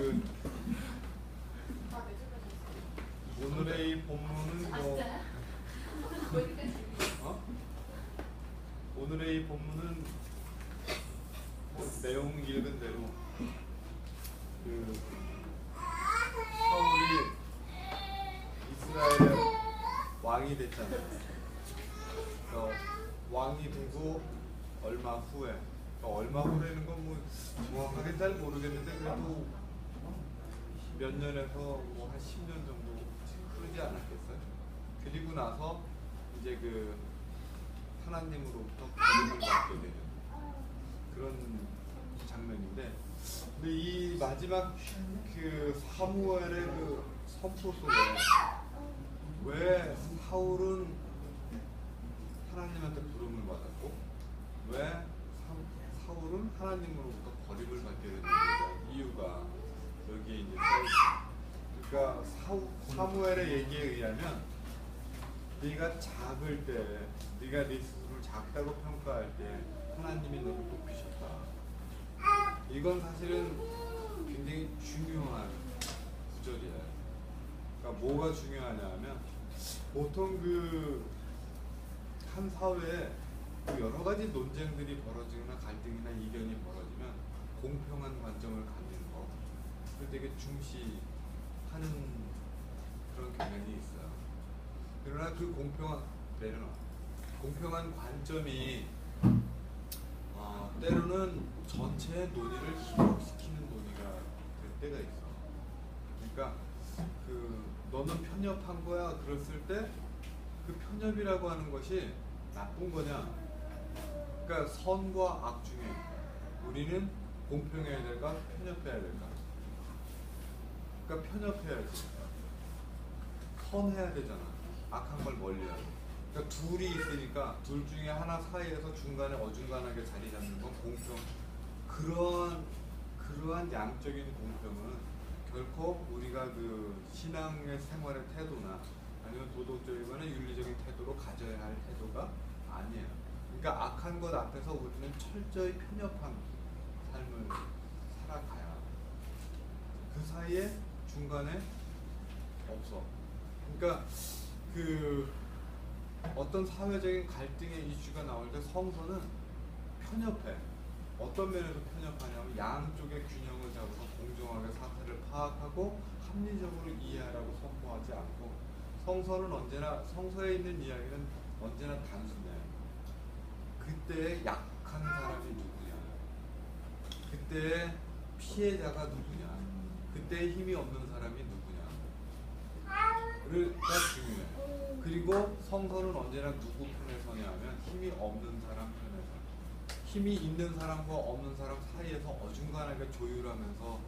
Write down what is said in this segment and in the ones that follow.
그 오늘의 본문은 오늘의 본문은 내용 읽은 대로 그 사울이 이스라엘의 왕이 됐잖아요. 왕이 되고 얼마 후에, 얼마 후라는 건 뭐 정확하게 잘 모르겠는데 그래도 몇 년에서 뭐 한 10년 정도 흐르지 않았겠어요. 그리고 나서 이제 그 하나님으로부터 부름을 받게 되는 그런 장면인데, 근데 이 마지막 그 사무엘의 그 선포 속에 왜 사울은 하나님한테 부름을 받았고 왜 사울은 하나님으로부터 버림을 받게 되는 이유가 여기에 이제 그러니까 사무엘의 얘기에 의하면 네가 작을 때, 네가 네 스스로를 작다고 평가할 때 하나님이 너를 높이셨다. 이건 사실은 굉장히 중요한 구절이에요. 그러니까 뭐가 중요하냐면 보통 그 한 사회에 여러 가지 논쟁들이 벌어지거나 갈등이나 이견이 벌어지면 공평한 관점을 갖는 거, 그걸 되게 중시하는 그런 경향이 있어요. 그러나 그 공평한 관점이 때로는 전체의 논의를 희석시키는 논의가 될 때가 있어. 그러니까 너는 편협한 거야 그랬을 때 그 편협이라고 하는 것이 나쁜 거냐? 그러니까 선과 악 중에 우리는 공평해야 될까? 편협해야 될까? 그러니까 편협해야지. 선해야 되잖아. 악한 걸 멀리해야 돼. 그러니까 둘이 있으니까 둘 중에 하나 사이에서 중간에 어중간하게 자리 잡는 건 공평. 그러한 양적인 공평은 결코 우리가 그 신앙의 생활의 태도나 아니면 도덕적이거나 윤리적인 태도로 가져야 할 태도가 아니에요. 그러니까 악한 것 앞에서 우리는 철저히 편협한 삶을 살아가야 그 사이에 중간에 없어. 그러니까 어떤 사회적인 갈등의 이슈가 나올 때 성서는 편협해. 어떤 면에서 편협하냐면 양쪽의 균형을 잡아서 공정하게 사태를 파악하고 합리적으로 이해하라고 선포하지 않고, 성서에 있는 이야기는 언제나 단순해. 그때의 약한 사람이 누구냐, 그때의 피해자가 누구냐, 그때의 힘이 없는 사람이 누구냐가 중요해. 그리고 성서는 언제나 누구 편에 서냐면 힘이 없는 사람 편에 서. 힘이 있는 사람과 없는 사람 사이에서 어중간하게 조율하면서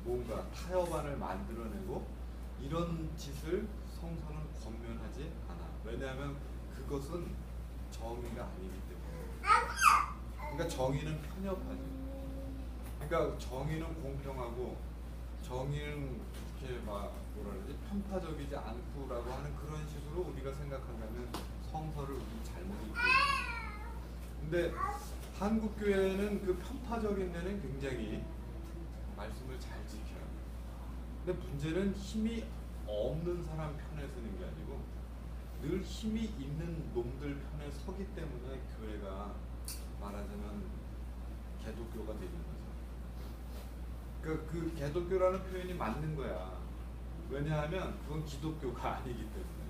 뭔가 타협안을 만들어내고, 이런 짓을 성서는 권면하지 않아. 왜냐하면 그것은 정의가 아니기 때문에. 그러니까 정의는 편협하지. 그러니까 정의는 공평하고 정의는 이렇게 편파적이지 않고라고 하는 그런 식으로 우리가 생각한다면 성서를 우리 잘못 읽고. 근데 한국 교회는 그 편파적인 데는 굉장히 말씀을 잘 지켜요. 근데 문제는 힘이 없는 사람 편에 서는 게 아니고 늘 힘이 있는 놈들 편에 서기 때문에 교회가 말하자면 개독교가 되는 거죠. 그 개독교라는 표현이 맞는 거야. 왜냐하면 그건 기독교가 아니기 때문에.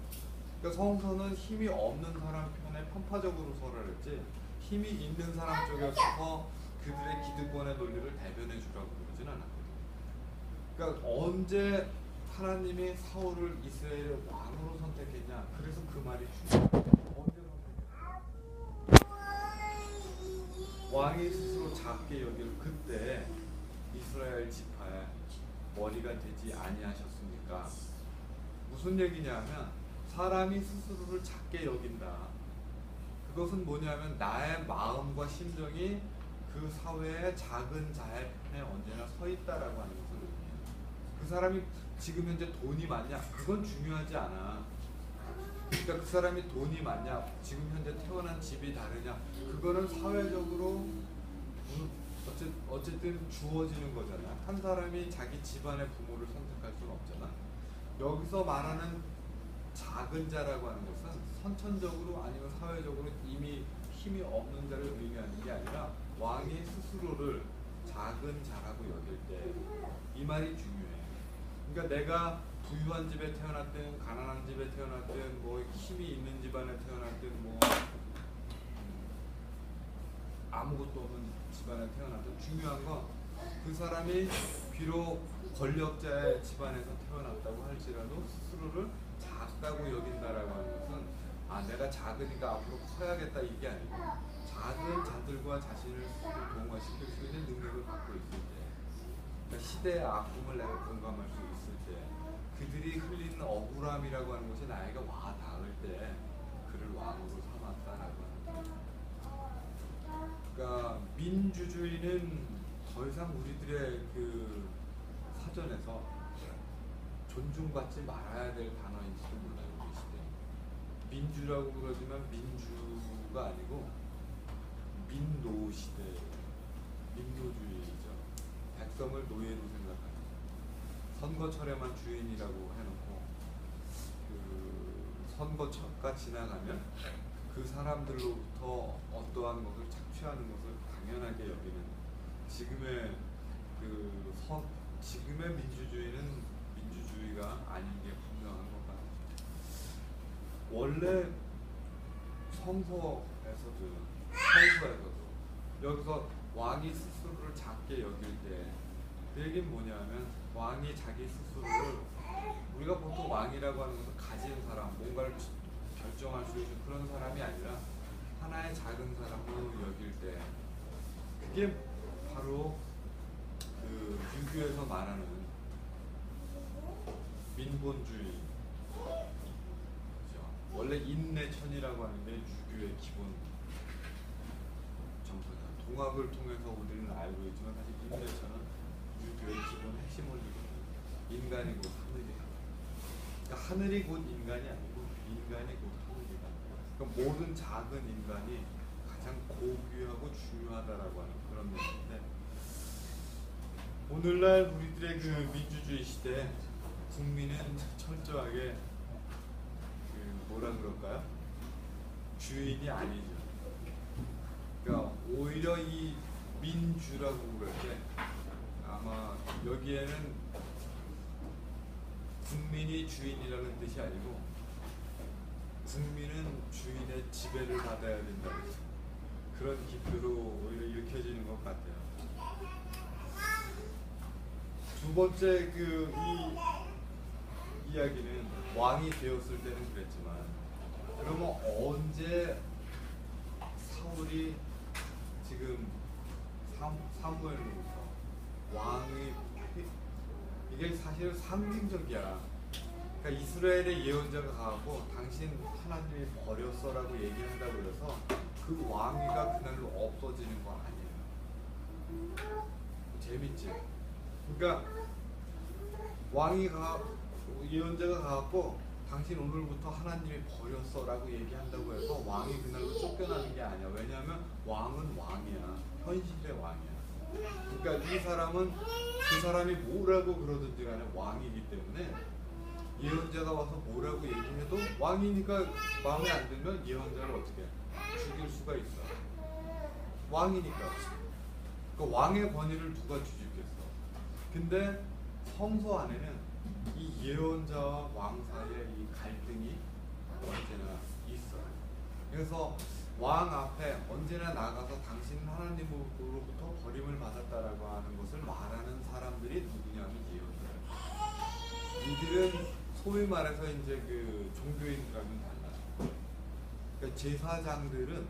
그러니까 성서는 힘이 없는 사람 편에 편파적으로 서라 그랬지, 힘이 있는 사람 쪽에 서서 그들의 기득권의 논리를 대변해 주라고 그러진 않았거든. 그러니까 언제 하나님이 사울을 이스라엘의 왕으로 선택했냐? 그래서 그 말이 중요해. 언제 선택했냐? 왕이 스스로 작게 여길 그때 이스라엘 지파의 머리가 되지 아니하셨습니까? 무슨 얘기냐면 사람이 스스로를 작게 여긴다. 그것은 뭐냐면 나의 마음과 심정이 그 사회의 작은 자의 편에 언제나 서 있다라고 하는 것을 의미해요. 그 사람이 지금 현재 돈이 많냐? 그건 중요하지 않아. 그러니까 그 사람이 돈이 많냐? 지금 현재 태어난 집이 다르냐? 그거는 사회적으로 어쨌든 주어지는 거잖아. 한 사람이 자기 집안의 부모를 선택할 수는 없잖아. 여기서 말하는 작은 자라고 하는 것은 선천적으로 아니면 사회적으로 이미 힘이 없는 자를 의미하는 게 아니라 왕이 스스로를 작은 자라고 여길 때 이 말이 중요해. 그러니까 내가 부유한 집에 태어났든 가난한 집에 태어났든 뭐 힘이 있는 집안에 태어났든 뭐 아무것도 없는 집안에 태어났든 중요한 건 그 사람이 비록 권력자의 집안에서 태어났다고 할지라도 스스로를 작다고 여긴다라고 하는 것은 내가 작으니까 앞으로 커야겠다 이게 아니고 작은 자들과 자신을 스스로 동화시킬 수 있는 능력을 갖고 있을 때 그러니까 시대의 아픔을 내가 공감할 수 있을 때 그들이 흘리는 억울함이라고 하는 것이 나에게 와 닿을 때 그를 왕으로 삼았다라고 하는 거예요. 그러니까 민주주의는 더 이상 우리들의 그 사전에서 존중받지 말아야 될 단어인지도 몰라요. 우리 시대 민주라고 그러지만 민주가 아니고 민노 시대, 민노주의죠. 백성을 노예로 생각하는 선거철에만 주인이라고 해놓고 그 선거철가 지나가면 그 사람들로부터 어떠한 것을 착취하는 것을 당연하게 여기는 지금의 민주주의는 민주주의가 아닌 게 분명한 것 같아요. 원래 성서에서도 여기서 왕이 스스로를 작게 여길 때 그 얘기는 뭐냐면 왕이 자기 스스로를 우리가 보통 왕이라고 하는 것은 가진 사람, 뭔가를 결정할 수 있는 그런 사람이 아니라 하나의 작은 사람으로 여길 때 그게 바로 그 유교에서 말하는 민본주의. 그렇죠? 원래 인내천이라고 하는 게 유교의 기본 정서다. 동학을 통해서 우리는 알고 있지만 사실 인내천은 유교의 기본 핵심원리거든요. 인간이 곧 하늘이다. 그러니까 하늘이 곧 인간이 아니고 인간이 곧 하늘이다. 그러니까 모든 작은 인간이 가장 고귀하고 중요하다라고 하는 그런 내용인데 오늘날 우리들의 그 민주주의 시대에 국민은 철저하게 그 뭐라 그럴까요? 주인이 아니죠. 그러니까 오히려 이 민주라고 그럴 때 아마 여기에는 국민이 주인이라는 뜻이 아니고 국민은 주인의 지배를 받아야 된다는 그런 기표로 오히려 읽혀지는 것 같아요. 두 번째 이 이야기는 왕이 되었을 때는 그랬지만 그러면 언제 사울이 지금 사무엘로부터 왕이 이게 사실 상징적이야. 그러니까 이스라엘의 예언자가 가고 당신 하나님이 버렸어라고 얘기한다고 그래서 그 왕위가 그날로 없어지는 거 아니에요. 재밌지? 그러니까 예언자가 가고 당신 오늘부터 하나님이 버렸어라고 얘기한다고 해서 왕이 그날로 쫓겨나는 게 아니야. 왜냐하면 왕은 왕이야. 현실의 왕이야. 그러니까 이 사람은 그 사람이 뭐라고 그러든지 간에 왕이기 때문에 예언자가 와서 뭐라고 얘기해도 왕이니까 마음에 안 들면 예언자를 어떻게 죽일 수가 있어. 왕이니까. 그 왕의 권위를 누가 뒤집겠어. 근데 성서 안에는 이 예언자와 왕 사이의 이 갈등이 언제나 있어요. 그래서 왕 앞에 언제나 나가서 당신은 하나님으로부터 버림을 받았다라고 하는 것을 말하는 사람들이 누구냐면 예언자예요. 이들은 소위 말해서 이제 그 종교인들하고는 달라요. 그러니까 제사장들은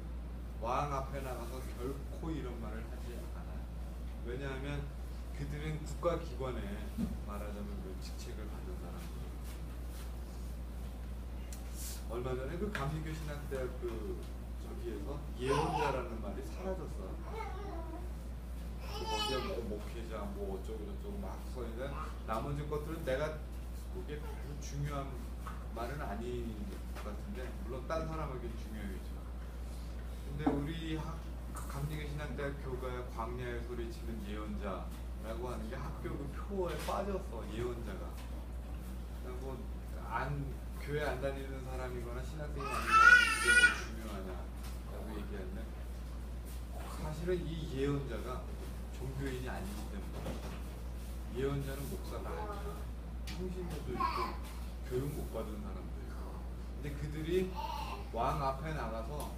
왕 앞에 나가서 결코 이런 말을 하지 않아요. 왜냐하면 그들은 국가기관에 말하자면 그 직책을 받는 사람들. 얼마 전에 그 감리교 신학대학교 저기에서 예언자라는 말이 사라졌어. 거기에 뭐 목회자 뭐 어쩌고 저쩌고 막 써있는 나머지 것들은 내가 그게 별로 중요한 말은 아닌 것 같은데 물론 딴 사람에게 중요하겠죠. 근데 우리 감리교신앙대학교가 광야에 소리치는 예언자라고 하는 게 학교 그 표어에 빠졌어. 예언자가. 뭐 교회 안 다니는 사람이거나 신학생이 아닌 사람이 그게 뭐 중요하냐라고 얘기하는데 사실은 이 예언자가 종교인이 아니기 때문에 예언자는 목사가 아니야. 평신도도 있고 교육 못 받은 사람도 있고. 근데 그들이 왕 앞에 나가서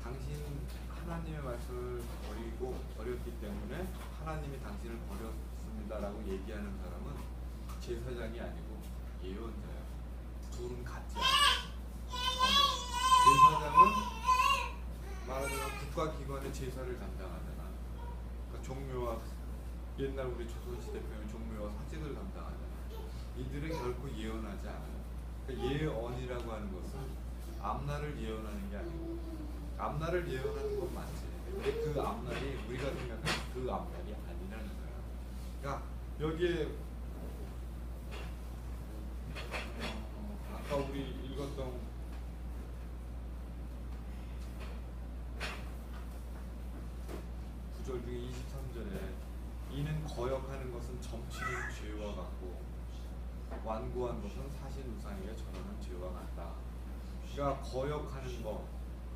당신 하나님의 말씀을 버렸기 때문에 하나님이 당신을 버렸습니다라고 얘기하는 사람은 제사장이 아니고 예언자야. 둘은 같지 않아. 제사장은 말하자면 국가기관의 제사를 담당하잖아. 그러니까 종묘와 옛날 우리 조선시대 표현 종묘와 사직을 담당하잖아. 이들은 결코 예언하지 않아요. 그러니까 예언이라고 하는 것은 앞날을 예언하는 게 아니고 앞날을 예언하는 건 맞지. 근데 그 앞날이 우리가 생각하는 그 앞날이 아니라는 거야. 그러니까 여기에 아까 우리 읽었던 구절 중에 23절에 이는 거역하는 것은 점치는 죄와 같고 완고한 것은 사신 우상에게 전하는 죄와 같다. 그러니까 거역하는 것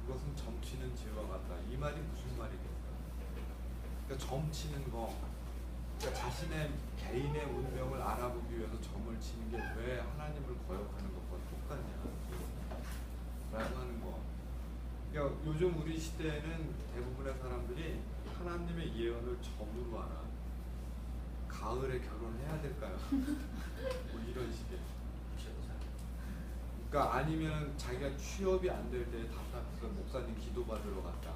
그것은 점치는 죄와 같다. 이 말이 무슨 말이겠어요? 그러니까 점치는 거 그러니까 자신의 개인의 운명을 알아보기 위해서 점을 치는 게 왜 하나님을 거역하는 것과 똑같냐 라고 하는 거. 그러니까 요즘 우리 시대에는 대부분의 사람들이 하나님의 예언을 점으로 알아. 가을에 결혼해야 될까요? 뭐 이런 식의. 그러니까 아니면 자기가 취업이 안 될 때 답답해서 목사님 기도받으러 갔다.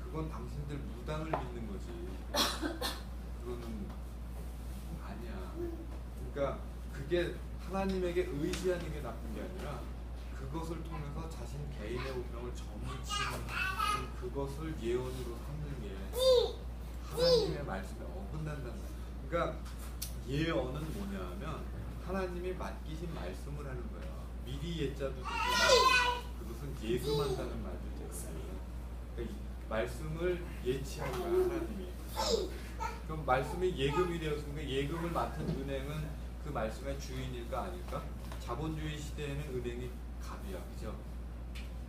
그건 당신들 무당을 믿는 거지. 그거는 아니야. 그러니까 그게 하나님에게 의지하는 게 나쁜 게 아니라 그것을 통해서 자신 개인의 운명을 점을 치는 그것을 예언으로 삼는 게 하나님의 말씀에 어긋난다는 거야. 그러니까 예언은 뭐냐면 하나님이 맡기신 말씀을 하는 거야. 미리 예자도 되지만 그것은 예금한다는 말도 되거든요. 그러니까 말씀을 예치하는 거야 하나님이. 그럼 말씀이 예금이 되었으니까 예금을 맡은 은행은 그 말씀의 주인일까 아닐까? 자본주의 시대에는 은행이 갑이야, 그죠?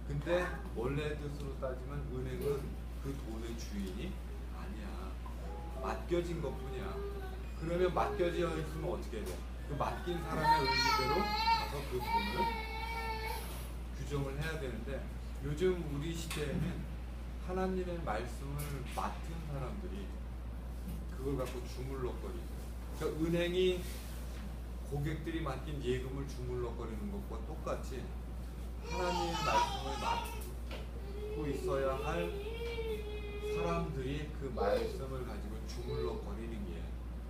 근데 원래 뜻으로 따지면 은행은 그 돈의 주인이 아니야. 맡겨진 것뿐이야. 그러면 맡겨져 있으면 어떻게 돼? 그 맡긴 사람의 의지대로 가서 그 돈을 규정을 해야 되는데 요즘 우리 시대에는 하나님의 말씀을 맡은 사람들이 그걸 갖고 주물럭거리죠. 그러니까 은행이 고객들이 맡긴 예금을 주물럭거리는 것과 똑같이 하나님의 말씀을 맡고 있어야 할 사람들이 그 말씀을 가지고 주물럭거리는 게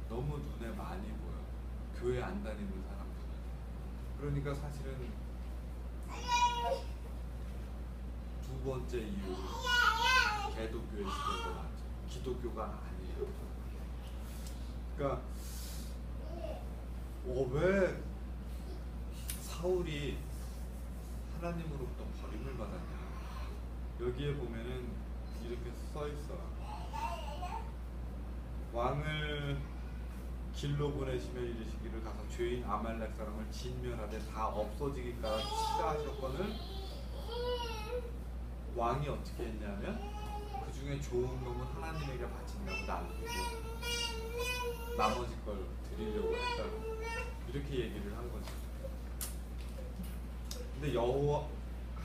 너무 눈에 많이 보여. 교회 안 다니는 사람들은. 그러니까 사실은 두 번째 이유 개독교의 시대인 것 같죠. 기독교가 아니에요. 그러니까 왜 사울이 하나님으로부터 버림을 받았냐. 여기에 보면은 이렇게 써 있어. 왕을 길로 보내시며 이르시기를 가서 죄인 아말렉 사람을 진멸하되 다 없어지기까지 치라 하셨거늘 왕이 어떻게 했냐면 그 중에 좋은 놈은 하나님에게 바친다고 남기고 나머지 걸 드리려고 했다고 이렇게 얘기를 한 거죠. 근데 여호와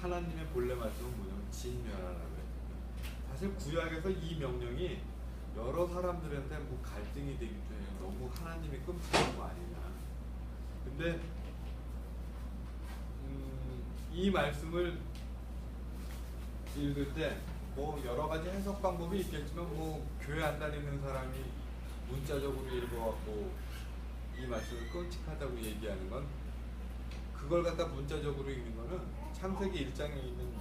하나님의 본래 말씀은 뭐냐면 진멸하라고 했거든요. 사실 구약에서 이 명령이 여러 사람들한테 뭐 갈등이 되기도 해요. 너무 하나님이 끔찍한 거 아니냐. 근데 이 말씀을 읽을 때 뭐 여러 가지 해석 방법이 있겠지만 뭐 교회 안 다니는 사람이 문자적으로 읽어갖고 이 말씀을 끔찍하다고 얘기하는 건 그걸 갖다 문자적으로 읽는 거는 창세기 1장에 있는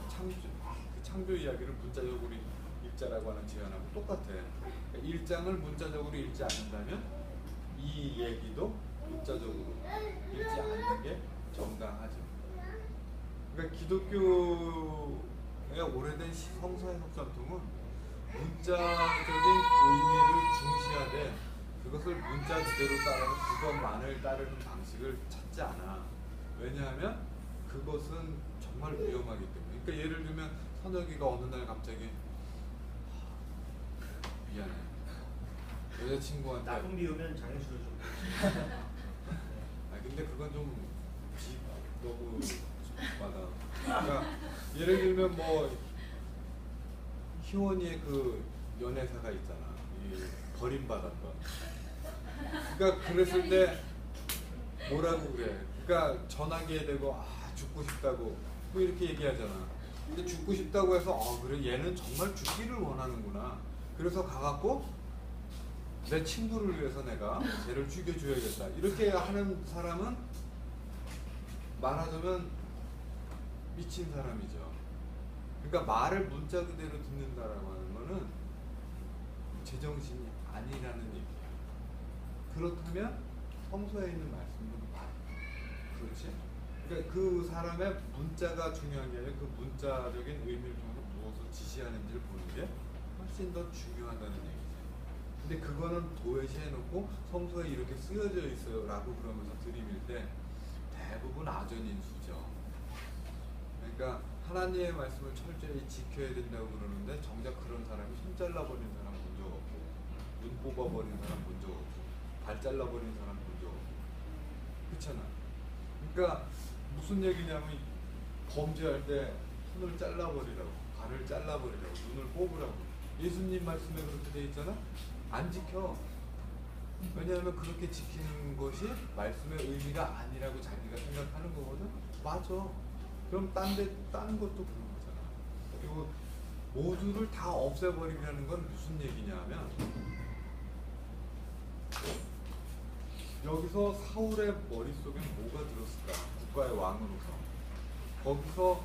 창조 이야기를 문자적으로 읽자라고 하는 제안하고 똑같아. 그러니까 1장을 문자적으로 읽지 않는다면 이 얘기도 문자적으로 읽지 않는 게 정당하죠. 그러니까 기독교의 오래된 성서 해석 전통은 문자적인 의미를 중시하되 그것을 문자 그대로 따르는 그것만을 따르는 방식을 찾지 않아. 왜냐하면 그것은 정말 위험하기 때문에. 그러니까 예를 들면 선혁이가 어느 날 갑자기 미안해. 여자친구한테 나쁜 비우면 장현수를 좀. 아 근데 그건 좀 너무 맞아. 그러니까 예를 들면 뭐 희원이의 그 연애사가 있잖아. 이 버림받았던. 그러니까 그랬을 때 뭐라고 그래. 그러니까 전화기에 대고 아 죽고 싶다고 뭐 이렇게 얘기하잖아. 근데 죽고 싶다고 해서 그래 얘는 정말 죽기를 원하는구나. 그래서 가갖고 내 친구를 위해서 내가 쟤를 죽여줘야겠다. 이렇게 하는 사람은 말하자면 미친 사람이죠. 그러니까 말을 문자 그대로 듣는다라고 하는 거는 제정신이 아니라는 얘기야. 그렇다면 성서에 있는 말씀도 맞아. 그렇지? 그러니까 그 사람의 문자가 중요한 게 아니라 그 문자적인 의미를 통해서 무엇을 지시하는지를 보는 게 훨씬 더 중요하다는 얘기지. 근데 그거는 도외시해놓고 성서에 이렇게 쓰여져 있어요 라고 그러면서 들이밀 때 대부분 아전인수죠. 그러니까 하나님의 말씀을 철저히 지켜야 된다고 그러는데 정작 그런 사람이 손 잘라버린 사람 본 적 없고 눈 뽑아버린 사람 본 적 없고 발 잘라버린 사람 본 적 없고 그렇잖아. 그러니까 무슨 얘기냐면 범죄할 때 손을 잘라버리라고 발을 잘라버리라고 눈을 뽑으라고 예수님 말씀에 그렇게 돼 있잖아. 안 지켜. 왜냐하면 그렇게 지키는 것이 말씀의 의미가 아니라고 자기가 생각하는 거거든. 맞아. 그럼 딴 것도 그런 거잖아. 그리고 모두를 다 없애버리라는 건 무슨 얘기냐면 여기서 사울의 머릿속에 뭐가 들었을까? 국가의 왕으로서 거기서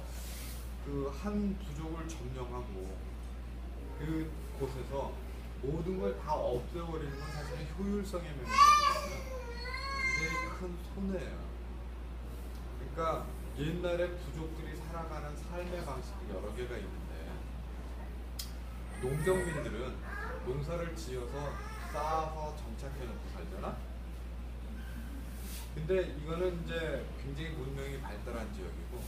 그 한 부족을 점령하고 그 곳에서 모든 걸 다 없애버리는 건 사실 효율성의 면에서 보면 굉장히 큰 손해예요. 그러니까 옛날에 부족들이 살아가는 삶의 방식이 여러 개가 있는데 농경민들은 농사를 지어서 쌓아서 정착해 놓고 살잖아. 근데 이거는 이제 굉장히 문명이 발달한 지역이고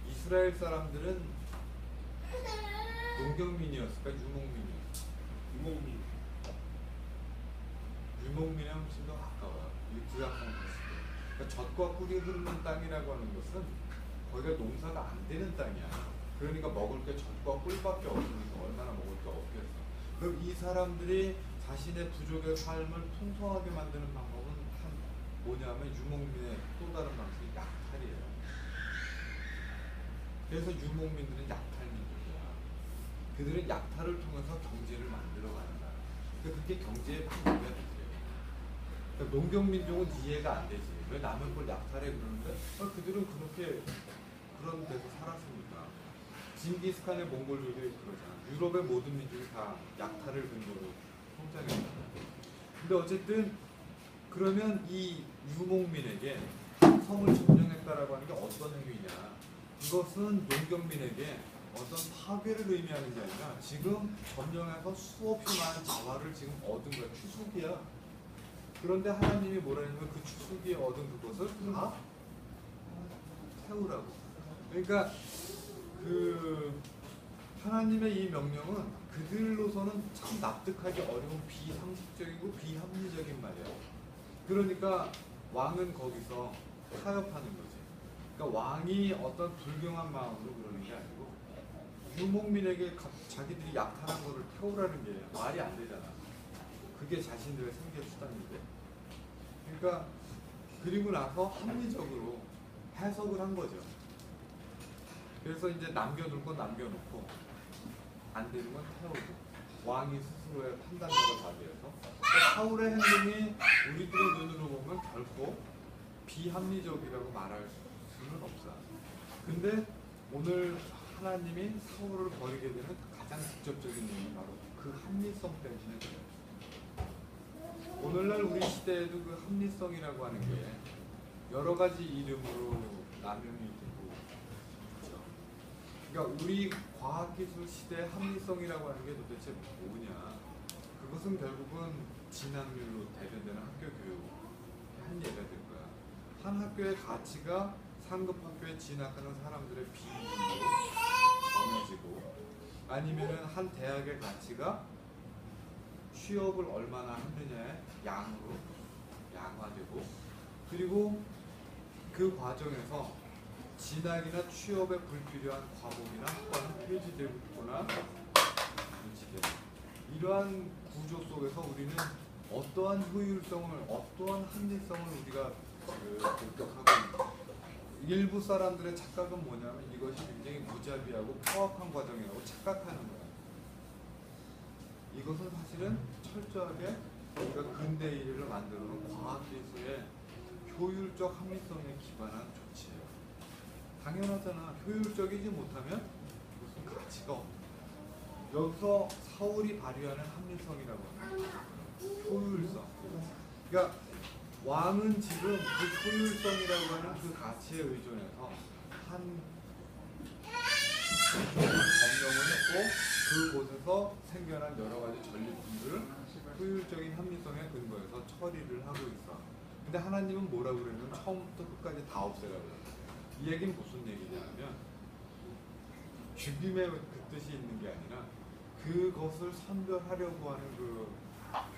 이스라엘 사람들은 농경민이었을까 유목민이었을까? 유목민. 유목민이랑 훨씬 더 가까워요. 이 구약성 비슷해. 그러니까 젖과 꿀이 흐르는 땅이라고 하는 것은 거기가 농사가 안 되는 땅이야. 그러니까 먹을 게 젖과 꿀밖에 없으니까 얼마나 먹을 게 없겠어. 그럼 이 사람들이 자신의 부족의 삶을 풍성하게 만드는 방법은 뭐냐면 유목민의 또 다른 방식이 약탈이에요. 그래서 유목민들은 약탈 민족이야. 그들은 약탈을 통해서 경제를 만들어 간다. 그러니까 그게 경제의 방법이야. 그러니까 농경민족은 이해가 안 되지. 왜 남의 걸 약탈해 그러는데 그들은 그렇게 그런 데서 살았으니까. 징기스칸의 몽골족이 그러잖아. 유럽의 모든 민족이 다 약탈을 근거로 성장했잖아. 근데 어쨌든 그러면 이 유목민에게 성을 점령했다라고 하는 게 어떤 행위냐? 이것은 농경민에게 어떤 파괴를 의미하는 게 아니라 지금 점령해서 수없이 많은 자화를 지금 얻은 거야. 추수기야. 그런데 하나님이 뭐라 했냐면 그 추수기에 얻은 그것을 다 태우라고. 그러니까 그 하나님의 이 명령은 그들로서는 참 납득하기 어려운 비상식적이고 비합리적인 말이야. 그러니까 왕은 거기서 타협하는 거지. 그러니까 왕이 어떤 불경한 마음으로 그러는 게 아니고 유목민에게 자기들이 약탈한 거를 태우라는 게 말이 안 되잖아. 그게 자신들의 생계 수단인데. 그러니까 그리고 나서 합리적으로 해석을 한 거죠. 그래서 이제 남겨둘 건 남겨놓고 안 되는 건 태우고 왕이 스스로의 판단력을 발휘해서 그러니까 사울의 행동이 우리들의 눈으로 보면 결코 비합리적이라고 말할 수는 없어. 근데 오늘 하나님이 사울을 버리게 되는 가장 직접적인 이유는 바로 그 합리성 때문에 그래요. 오늘날 우리 시대에도 그 합리성이라고 하는 게 여러 가지 이름으로 나눔이 되고 그렇죠. 그러니까 우리 과학기술 시대의 합리성이라고 하는 게 도대체 뭐냐? 그것은 결국은 진학률로 대변되는 학교 교육 한 예가 될 거야. 한 학교의 가치가 상급 학교에 진학하는 사람들의 비율로 정해지고, 아니면은 한 대학의 가치가 취업을 얼마나 하느냐의 양으로 양화되고, 그리고 그 과정에서 진학이나 취업에 불필요한 과목이나 학과는 폐지되거나 유치되고, 이러한 구조 속에서 우리는 어떠한 효율성을, 어떠한 합리성을 우리가 목격하고 있는, 일부 사람들의 착각은 뭐냐면 이것이 굉장히 무자비하고 파악한 과정이라고 착각하는 거야. 이것은 사실은 철저하게 우리가 근대인을 만들어 놓은 과학기술의 효율적 합리성에 기반한 조치예요. 당연하잖아. 효율적이지 못하면 무슨 가치가 없는 거야. 여기서 사울이 발휘하는 합리성이라고 하는 거야. 효율성. 그러니까 왕은 지금 그 효율성이라고 하는 그 가치에 의존해서 한 점령을 했고, 그곳에서 생겨난 여러 가지 전리품들을 효율적인 합리성에 근거해서 처리를 하고 있어. 근데 하나님은 뭐라고 그러냐면 처음부터 끝까지 다 없애라고 그래요. 이 얘기는 무슨 얘기냐면 죽임의 그 뜻이 있는 게 아니라 그것을 선별하려고 하는 그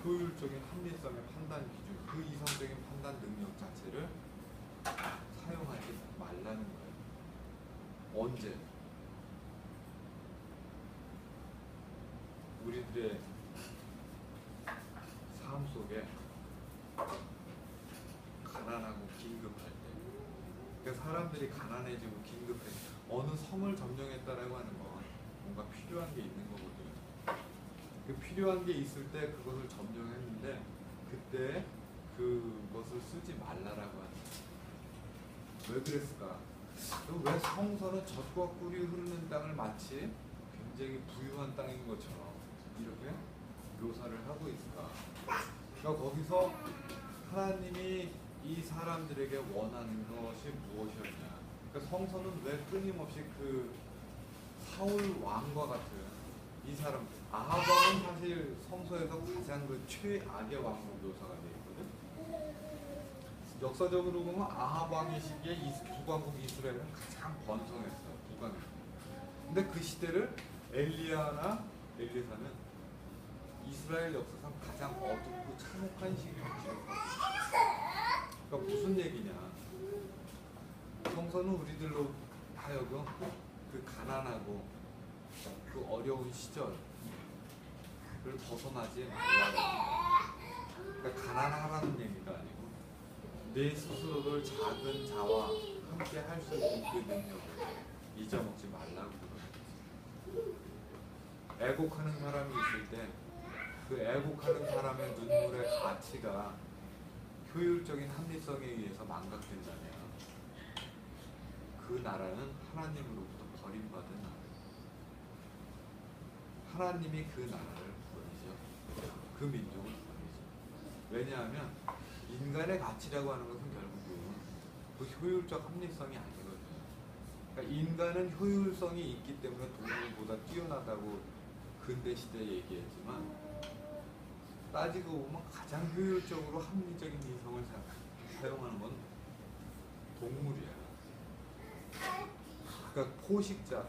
효율적인 합리성의 판단 기준, 그 이성적인 판단 능력 자체를 사용하지 말라는 거예요. 언제? 우리들의 삶 속에 가난하고 긴급할 때, 그러니까 사람들이 가난해지고 긴급해, 어느 성을 점령했다라고 하는 건 뭔가 필요한 게 있는 거거든요. 그 필요한 게 있을 때 그것을 점령했는데 그때 그것을 쓰지 말라라고 하는 거예요. 왜 그랬을까? 왜 성서는 젖과 꿀이 흐르는 땅을 마치 굉장히 부유한 땅인 것처럼 이렇게 묘사를 하고 있을까? 그러니까 거기서 하나님이 이 사람들에게 원하는 것이 무엇이었냐? 그러니까 성서는 왜 끊임없이 그 사울 왕과 같은 이 사람, 아합 왕은 사실 성서에서 가장 그 최악의 왕으로 묘사가 되어 있거든. 역사적으로 보면 아합 왕의 시기에 북왕국 이스라엘은 가장 번성했어요. 북왕국. 근데 그 시대를 엘리야나 엘리사는 이스라엘 역사상 가장 어둡고 참혹한 시기로 기록하고 있어요. 그러니까 무슨 얘기냐? 성서는 우리들로 하여금 그 가난하고 그 어려운 시절을 벗어나지 말라고. 그러니까 가난하라는 얘기가 아니고 내 스스로를 작은 자와 함께 할 수 있는 그 능력을 잊어먹지 말라고 그러는 거죠. 애곡하는 사람이 있을 때 그 애곡하는 사람의 눈물의 가치가 효율적인 합리성에 의해서 망각된다면 그 나라는 하나님으로부터 버림받은 나라예요. 하나님이 그 나라를 버리죠. 그 민족을 버리죠. 왜냐하면 인간의 가치라고 하는 것은 결국은 그 효율적 합리성이 아니거든요. 그러니까 인간은 효율성이 있기 때문에 동물보다 뛰어나다고 근대 시대에 얘기했지만, 따지고 보면 가장 효율적으로 합리적인 이성을 사용하는 건 동물이야. 그러니까 포식자,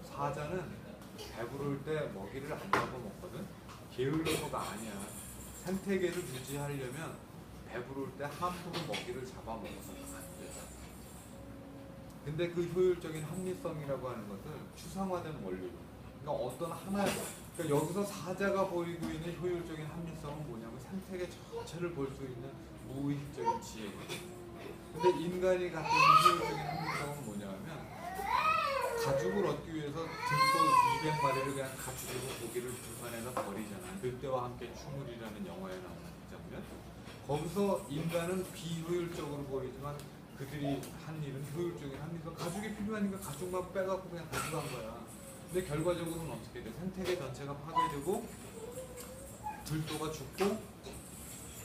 사자는 배부를 때 먹이를 안 잡아먹거든. 게을러서가 아니야. 생태계를 유지하려면 배부를 때 함부로 먹이를 잡아먹어서는 안 돼. 근데 그 효율적인 합리성이라고 하는 것을 추상화된 원리로, 그러니까 어떤 하나의, 그러니까 여기서 사자가 보이고 있는 효율적인 합리성은 뭐냐면 생태계 전체를 볼 수 있는 무의식적인 지혜거든. 근데 인간이 갖고 있는 효율적인 합리성은 뭐냐면 가죽을 얻기 위해서 등골 200마리를 그냥 가죽으로 고기를 불판에다 버리잖아. 늑대와 함께 춤을이라는 영화에 나오는 이 장면. 거기서 인간은 비효율적으로 보이지만 그들이 한 일은 효율적인 합리성. 가죽이 필요하니까 가죽만 빼갖고 그냥 가져간 거야. 근데 결과적으로는 어떻게 돼? 생태계 전체가 파괴되고 들도가 죽고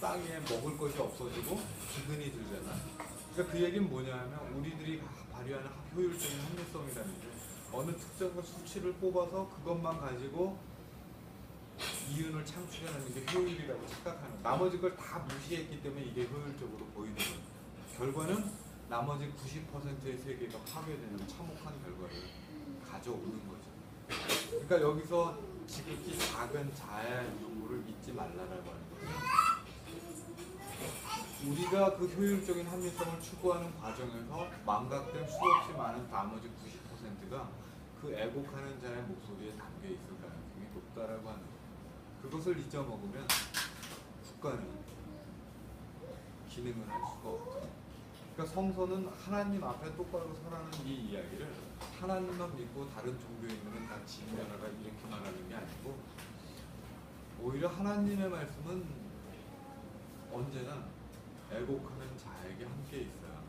땅에 먹을 것이 없어지고 기근이 들잖아. 그러니까 그 얘기는 뭐냐면 우리들이 발휘하는 효율적인 합리성이라는 게 어느 특정 수치를 뽑아서 그것만 가지고 이윤을 창출해내는 게 효율이라고 착각하는 거예요. 나머지 걸 다 무시했기 때문에 이게 효율적으로 보이는 거예요. 결과는 나머지 90%의 세계가 파괴되는 참혹한 결과를 가져오는 거죠. 그러니까 여기서 지극히 작은 자아의 요구를 잊지 말라라고 하는 거죠. 우리가 그 효율적인 합리성을 추구하는 과정에서 망각된 수없이 많은 나머지 90%가 그 애곡하는 자의 목소리에 담겨 있을 가능성이 높다라고 하는 거예요. 그것을 잊어먹으면 국가는 기능을 할 수가 없죠. 그러니까 성서는 하나님 앞에 똑바로 서라는 이 이야기를 하나님만 믿고 다른 종교인들은 다 진멸하라 이렇게 말하는 게 아니고, 오히려 하나님의 말씀은 언제나 애곡하는 자에게 함께 있어요.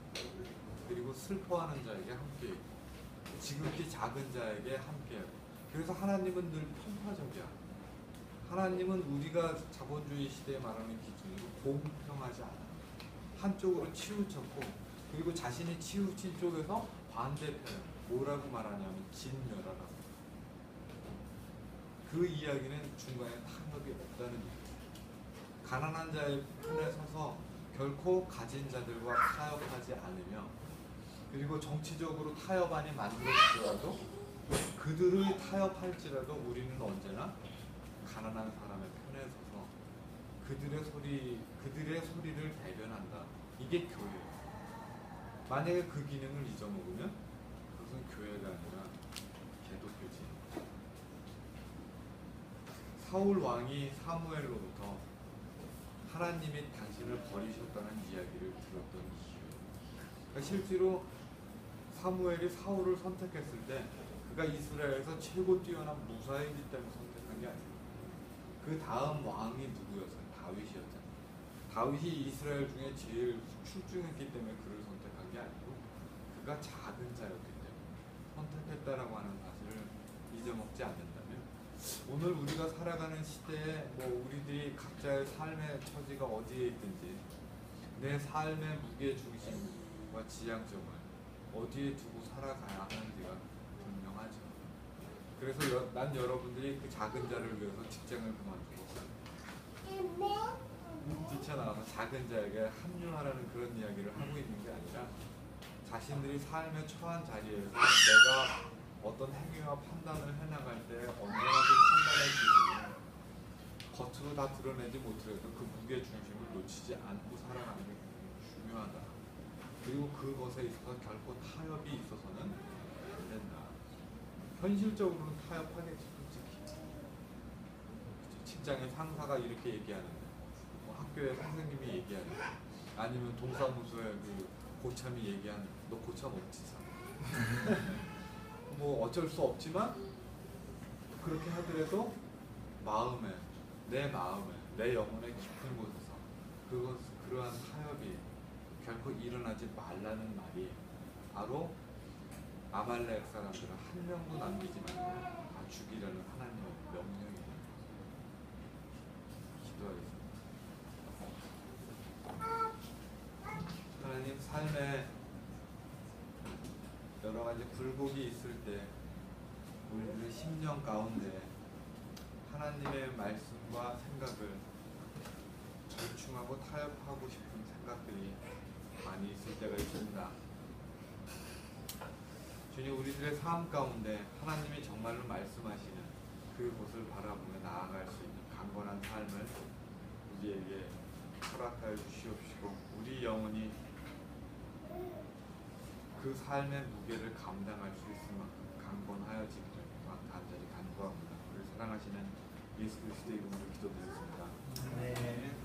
그리고 슬퍼하는 자에게 함께 있고 지극히 작은 자에게 함께 하고. 그래서 하나님은 늘 편파적이야. 하나님은 우리가 자본주의 시대에 말하는 기준으로 공평하지 않아. 한쪽으로 치우쳤고, 그리고 자신이 치우친 쪽에서 반대편 뭐라고 말하냐면 진멸하라고. 그 이야기는 중간에 타협이 없다는 얘기예요. 가난한 자의 편에 서서 결코 가진 자들과 타협하지 않으며, 그리고 정치적으로 타협안이 만들어지더라도 그들을 타협할지라도 우리는 언제나 가난한 사람의 편에 서서 그들의 소리를 대변한다. 이게 교회예요. 만약에 그 기능을 잊어먹으면 그것은 교회가 아니라 개독교지. 사울 왕이 사무엘로부터 하나님이 당신을 버리셨다는 이야기를 들었던 이유예요. 그러니까 실제로 사무엘이 사울을 선택했을 때 그가 이스라엘에서 최고 뛰어난 무사이기 때문에 선택한 게 아니에요. 그 다음 왕이 누구였어요? 다윗이었잖아요. 다윗이 이스라엘 중에 제일 출중했기 때문에 그를 선택한 게 아니고 그가 작은 자였기 때문에 선택했다라고 하는 사실을 잊어먹지 않는다면, 오늘 우리가 살아가는 시대에 뭐 우리들이 각자의 삶의 처지가 어디에 있든지 내 삶의 무게중심과 지향점을 어디에 두고 살아가야 하는지가 분명하죠. 그래서 난 여러분들이 그 작은 자를 위해서 직장을 그만두고 뛰쳐나와서 작은 자에게 합류하라는 그런 이야기를 하고 있는 게 아니라, 자신들이 삶에 처한 자리에서 내가 어떤 행위와 판단을 해나갈 때 언제나 그 판단의 기준을 겉으로 다 드러내지 못하더라도 그 무게중심을 놓치지 않고 살아가는 게 굉장히 중요하다. 그리고 그것에 있어서 결코 타협이 있어서는 안 된다. 현실적으로는 타협하겠지, 솔직히. 그쵸? 직장의 상사가 이렇게 얘기하는데, 뭐 학교의 선생님이 얘기하는데, 아니면 동사무소의 그 고참이 얘기하는데, 너 고참 없지, 참. 뭐 어쩔 수 없지만 그렇게 하더라도 내 마음에, 내 영혼의 깊은 곳에서 그러한 타협이 결코 일어나지 말라는 말이 바로 아말렉 사람들은 한 명도 남기지 말고 다 죽이라는 하나님의 명령이에요. 기도하겠습니다. 하나님, 삶에 여러 가지 굴곡이 있을 때 우리들의 심령 가운데 하나님의 말씀과 생각을 절충하고 타협하고 싶은 생각들이 많이 있을 때가 있습니다. 주님, 우리들의 삶 가운데 하나님이 정말로 말씀하시는 그곳을 바라보며 나아갈 수 있는 강건한 삶을 우리에게 허락하여 주시옵시고, 우리 영혼이 그 삶의 무게를 감당할 수 있을 만큼 강건하여지기를 간절히 간구합니다. 우리 사랑하시는 예수 그리스도의 이름으로 기도드렸습니다. 네.